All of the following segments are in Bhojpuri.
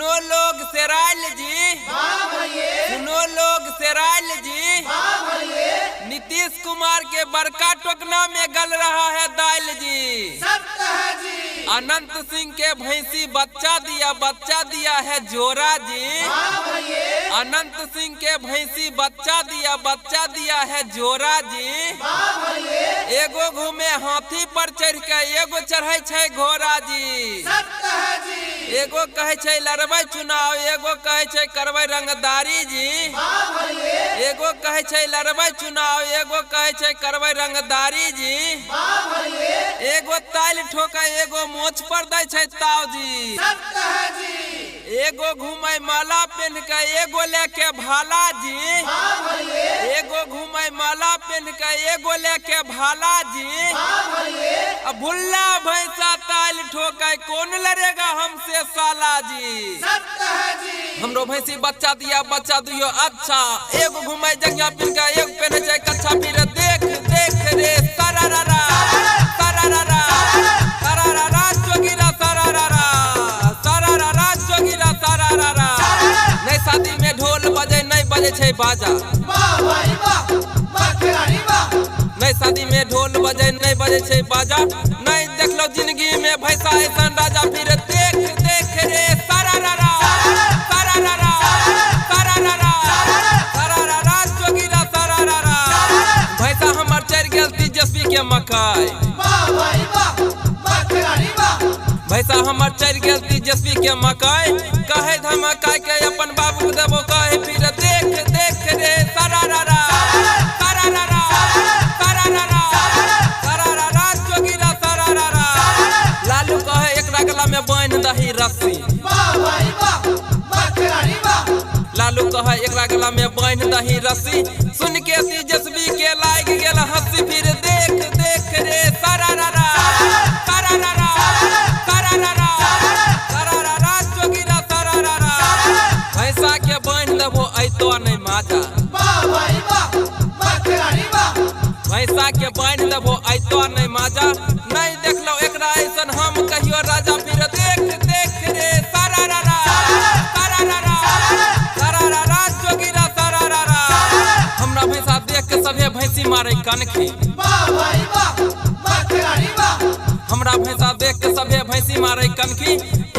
सुनो लोग सेराइल जी, सुनो लोग सेराइल जी, नीतीश कुमार के बड़का टोकना में गल रहा है दाल जी। अनंत सिंह के भैंसी बच्चा दिया है जोरा जी। अनंत सिंह के भैंसी बच्चा दिया है जोरा जी। एगो घूमे हाथी पर चढ़ के एगो चढ़े छे घोड़ा जी। एगो कहे छे लड़बै चुनाव, एगो कहे छे करबै रंगदारी जी। एगो कहे छे लड़बै चुनाव, एगो कहे छे करबै रंगदारी जी। एगो ताल ठोका, एगो मोछ पर दै छे ताव जी। एगो घूमे माला पहन के, एगो लेके भाला जी। एगो घूमे माला पहन के, एगो लेके भाला जी। अब भुल्ला भैंसा ताल ठोका, कौन लड़ेगा हमसे साला जी। हमरो भैंसी बच्चा दियो अच्छा। एगो घूमे जंगिया पहन के, एगो पहने छे कच्छा फिर देख रे सरारा सरारा सरारा जोगिरा सरारा सरारा जोगिरा सरारा। नहीं शादी में ढोल बजे, नहीं बजे छे बाजा। नहीं शादी में ढोल बजे, नहीं बजे छे बाजा। नहीं देखलो जिंदगी में भैंसा ऐसा राजा फिर देख रे सरारा सरारा सरारा सरारा जोगिरा सरारा। भैंसा हमर चढ़ गेल तेजस्वी के मकई। भैंसा हमर चढ़ गेल तेजस्वी के मकई। कहे धमकाई के अपन बाबू देबो, कहे फिर देख रे सरारा सरारा सरारा सरारा जोगिरा सरारा। लालू कहे एकरा गला में बांध दही रस्सी। लालू कहे एकरा गला में बांध दही रस्सी। सुन के तेजस्वी के लाग गेल हंसी, फिर देख रे सरारा सरारा सरारा सरारा जोगिरा सरारा। भैंसा के बांध देबो ऐतो नहीं माजा। भैंसा के बांध देबो ऐतो नहीं माजा। नहीं देखलो एकरा ऐसन हम कहियो राजा, फिर देख रे सरारा सरारा सरारा जोगिरा सरारा। हमरा भैंसा देख के सभे भैंसी मारे कनखी। हमरा भैंसा देख के सभे भैंसी मारे कनखी।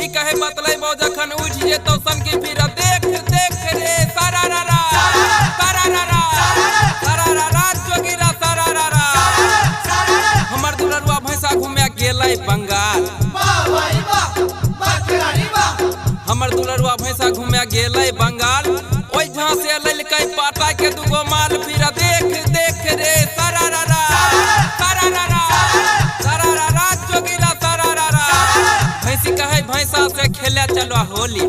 ई कहे बतलेबो जखन उठ जेतो सनकी, फिर देख रे सरारा सरारा सरारा जोगिरा सरारा। हमर दुलरुआ भैंसा घूमे गेलै बंगाल। हमर दुलरुआ भैंसा घूमे गेलै बंगाल। ओइ जहां से ललकै पाटा के दुगो माल, फिर देख रे सरारा सरारा सरारा जोगिरा सरारा। भैंसी कहे भैंसा से खेले चलो होली।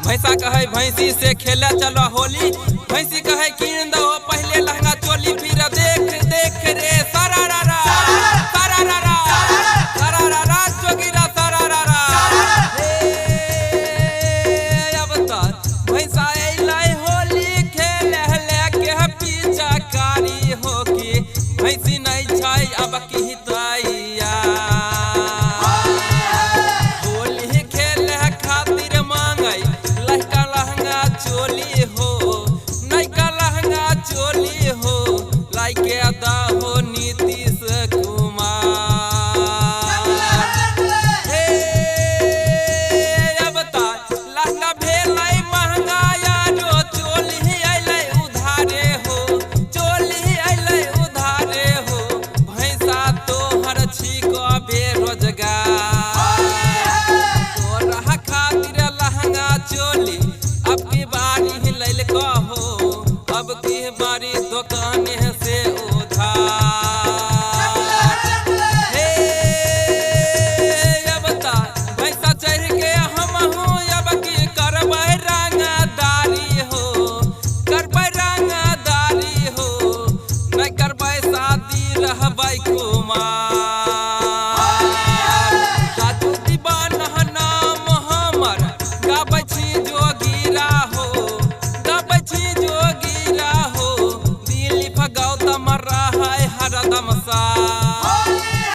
भैंसा कहे भैंसी से खेले चलो होली।